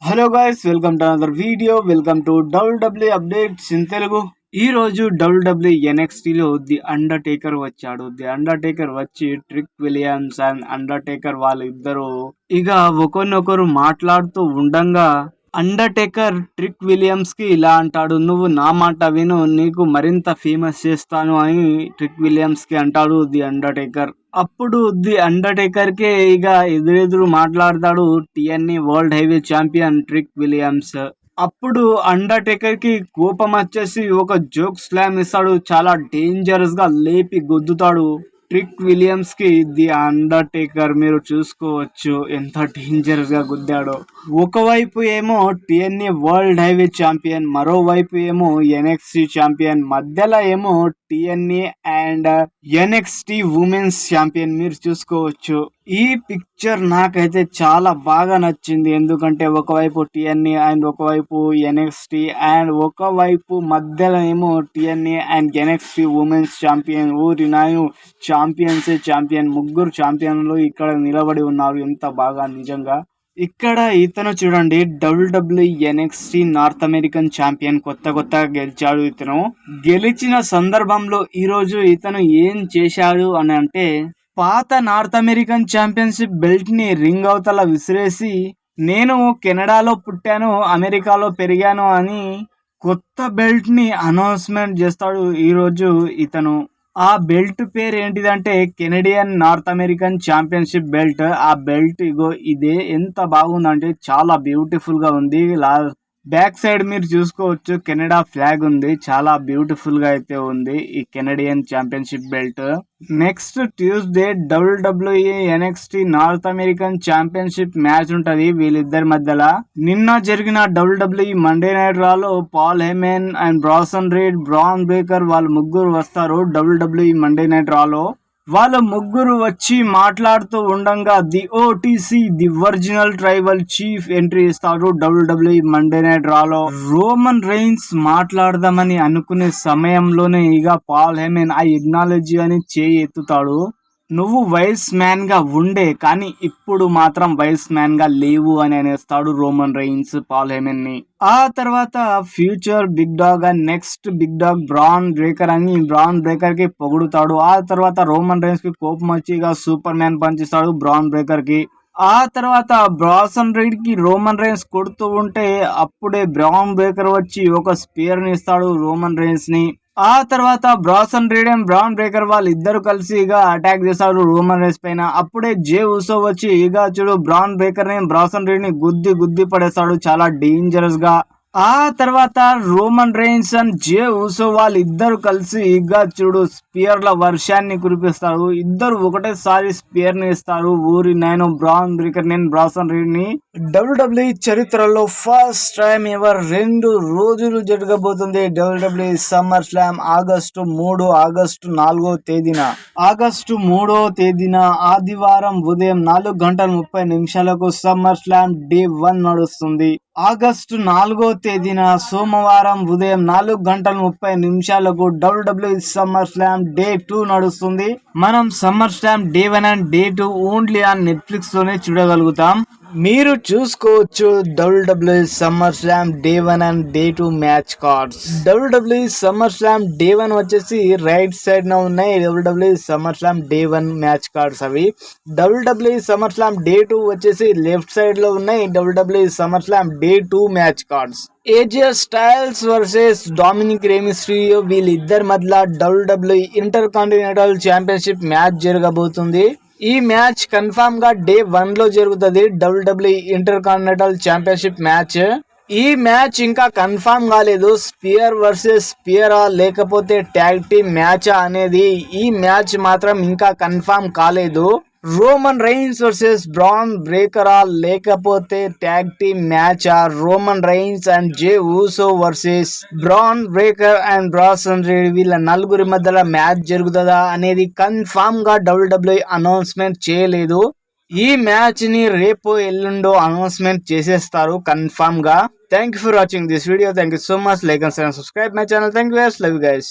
Hello guys, welcome to another video. Welcome to WW updates in Telugu. ఈ రోజు WW NXT లో the Undertaker వచ్చాడు. The Undertaker వచ్చి Trick Williams and Undertaker వాళ్ళిద్దరూ ఇక ఒకరినొకరు మాట్లాడుతూ ఉండంగా అండర్టేకర్ ట్రిక్ విలియమ్స్ కి ఇలా అంటాడు, నువ్వు నా మాట విను, నీకు మరింత ఫేమస్ చేస్తాను అని ట్రిక్ విలియమ్స్ కి అంటాడు ది అండర్టేకర్. అప్పుడు ది అండర్టేకర్ కే ఇక ఎదురెదురు మాట్లాడతాడు TNA world heavy champion Trick Williams. అప్పుడు అండర్టేకర్ కి కోపం వచ్చేసి ఒక జోక్ స్లామ్ ఇస్తాడు, చాలా డేంజరస్ గా లేపి గుద్దుతాడు ట్రిక్ విలియమ్స్ కి. ది అండర్టేకర్ మీరు చూసుకోవచ్చు ఎంత డేంజరస్ గా గుద్దాడో. ఒకవైపు ఏమో టిఎన్ఏ వరల్డ్ హెవీ ఛాంపియన్, మరోవైపు ఏమో ఎన్ఎక్స్టీ ఛాంపియన్, మధ్యలో ఏమో టిఎన్ఏ అండ్ ఎన్ఎక్స్టీ ఉమెన్స్ ఛాంపియన్ మీరు చూసుకోవచ్చు. ఈ పిక్చర్ నాకైతే చాలా బాగా నచ్చింది, ఎందుకంటే ఒకవైపు టిఎన్ఏ అండ్ ఒకవైపు ఎన్ఎక్స్టీ అండ్ ఒకవైపు మధ్యలో ఏమో టిఎన్ఏ అండ్ ఎన్ఎక్స్టీ ఉమెన్స్ ఛాంపియన్. ఊరి నాయు ఛాంపియన్, ముగ్గురు ఛాంపియన్లు ఇక్కడ నిలబడి ఉన్నారు. ఎంత బాగా నిజంగా. ఇక్కడ ఇతను చూడండి, WW NXT North American champion కొత్తగా గెలిచాడు. ఇతను గెలిచిన సందర్భంలో ఈరోజు ఇతను ఏం చేశాడు అని అంటే, పాత నార్త్ అమెరికన్ ఛాంపియన్షిప్ బెల్ట్ ని రింగ్ అవతల విసిరేసి, నేను కెనడాలో పుట్టాను, అమెరికాలో పెరిగాను అని కొత్త బెల్ట్ ని అనౌన్స్మెంట్ చేస్తాడు ఈరోజు ఇతను. ఆ బెల్ట్ పేరు ఏంటిదంటే Canadian north American championship belt. ఆ బెల్ట్ ఇగో ఇదే, ఎంత బాగుందంటే చాలా బ్యూటిఫుల్ గా ఉంది. బ్యాక్ సైడ్ మీరు చూసుకోవచ్చు కెనడా ఫ్లాగ్ ఉంది, చాలా బ్యూటిఫుల్ గా అయితే ఉంది ఈ Canadian championship belt. Next Tuesday WWE NXT North American championship match ఉంటది వీళ్ళిద్దరి మధ్యలో. నిన్న జరిగిన డబ్ల్యూడబ్ల్యూఈ మండే నైట్ రాలో Paul Heyman and Bronson Reed, Bron Breakker వాళ్ళు ముగ్గురు వస్తారు డబ్ల్యూడబ్ల్యూఈ మండే నైట్ రాలో. వాళ్ళ ముగ్గురు వచ్చి మాట్లాడుతూ ఉండంగా the OTC, the original tribal chief entry ఇస్తాడు డబ్ల్యూడబ్ల్యూఈ మండే నైట్ రాలో. రోమన్ రైన్స్ మాట్లాడదామని అనుకునే సమయంలోనే ఇక పాల్ హెమెన్ ఐ ఎగ్నాలజీ అని చేయి ఎత్తుతాడు. నువ్వు వైస్ మ్యాన్ గా ఉండే, కానీ ఇప్పుడు మాత్రం వైస్ మ్యాన్ గా లేవు అని అనేస్తాడు రోమన్ రైన్స్ పాల్ హెమెన్ ని. ఆ తర్వాత future big dog and next big dog Bron Breakker అని బ్రాన్ బ్రేకర్ కి పొగుడుతాడు. ఆ తర్వాత రోమన్ రైన్స్ కి కోపం వచ్చి ఇక సూపర్ మ్యాన్ పంచిస్తాడు బ్రాన్ బ్రేకర్ కి. ఆ తర్వాత బ్రాసన్ రీడ్ కి రోమన్ రైన్స్ కొడుతూ ఉంటే అప్పుడే బ్రాన్ బ్రేకర్ వచ్చి ఒక స్పియర్ ని ఇస్తాడు రోమన్ రైన్స్ ని. ఆ తర్వాత బ్రాసన్ రీడ్ అండ్ బ్రాన్ బ్రేకర్ వాళ్ళు ఇద్దరు కలిసి ఇక అటాక్ చేస్తారు రోమన్ రైన్స్ పైన. అప్పుడే జే ఉసో వచ్చి ఇక చూడు బ్రాన్ బ్రేకర్ ని బ్రాసన్ రీడ్ ని గుద్ది పడేస్తాడు చాలా డేంజరస్ గా. ఆ తర్వాత రోమన్ రైన్స్ అండ్ జే ఉసో వాళ్ళు ఇద్దరు కలిసి ఇక చూడు స్పియర్ల వర్షాన్ని కురిపిస్తారు. ఇద్దరు ఒకటేసారి స్పియర్ ని ఇస్తారు. ఊరి నేను బ్రాన్ బ్రేకర్ నేను బ్రాసన్ రీడ్ ని. డబ్ల్యూడబ్ల్యూఈ చరిత్రలో ఫస్ట్ టైం ఎవర్ 2 రోజులు జరగబోతుంది డబ్ల్యూడబ్ల్యూఈ సమ్మర్ స్లామ్. ఆగస్టు 4వ తేదీన ఆగస్టు 3వ తేదీన ఆదివారం ఉదయం 4:30 సమ్మర్ స్లామ్ డే 1 నడుస్తుంది. ఆగస్టు 4వ తేదీన సోమవారం ఉదయం 4:30 డబ్ల్యూడబ్ల్యూఈ సమ్మర్ స్లామ్ డే 2 నడుస్తుంది. మనం SummerSlam day 1 and day 2 only on Netflix లోనే చూడగలుగుతాం. మీరు చూసుకోవచ్చు WWE SummerSlam day 1 and day 2 match cards. WWE SummerSlam day 1 వచ్చేసి రైట్ సైడ్ న ఉన్నాయి WWE SummerSlam day 1 match cards అవి. డబ్ల్యూడబ్ల్యూఈ సమ్మర్ స్లామ్ డే 2 వచ్చేసి left side లో ఉన్నాయి WWE SummerSlam day 2 match cards. AJ Styles versus Dominik Mysterio వీళ్ళిద్దరి మధ్య WWE inter continental championship match జరగబోతుంది. ఈ మ్యాచ్ కన్ఫామ్ గా డే 1 లో జరుగుతుంది WWE inter continental championship match. ఈ మ్యాచ్ ఇంకా కన్ఫామ్ కాలేదు, స్పియర్ వర్సెస్ స్పియరా లేకపోతే ట్యాగ్ టీమ్ మ్యాచా అనేది. ఈ మ్యాచ్ మాత్రం ఇంకా కన్ఫామ్ కాలేదు. రోమన్ రైన్స్ వర్సెస్ బ్రాన్ బ్రేకరా లేకపోతే ట్యాగ్ టీమ్ మ్యాచా, Roman Reigns and Jey Uso versus Bron Breakker and Bronson Reed వీళ్ళ నలుగురి మధ్యలో మ్యాచ్ జరుగుతుందా అనేది కన్ఫామ్ గా డబ్ల్యూడబ్ల్యూఈ అనౌన్స్మెంట్ చేయలేదు. ఈ మ్యాచ్ ని రేపు ఎల్లుండో అనౌన్స్మెంట్ చేసేస్తారు కన్ఫామ్ గా. Thank you for watching this video. Thank you so much. Like and subscribe my channel. Thank you guys. Love you guys.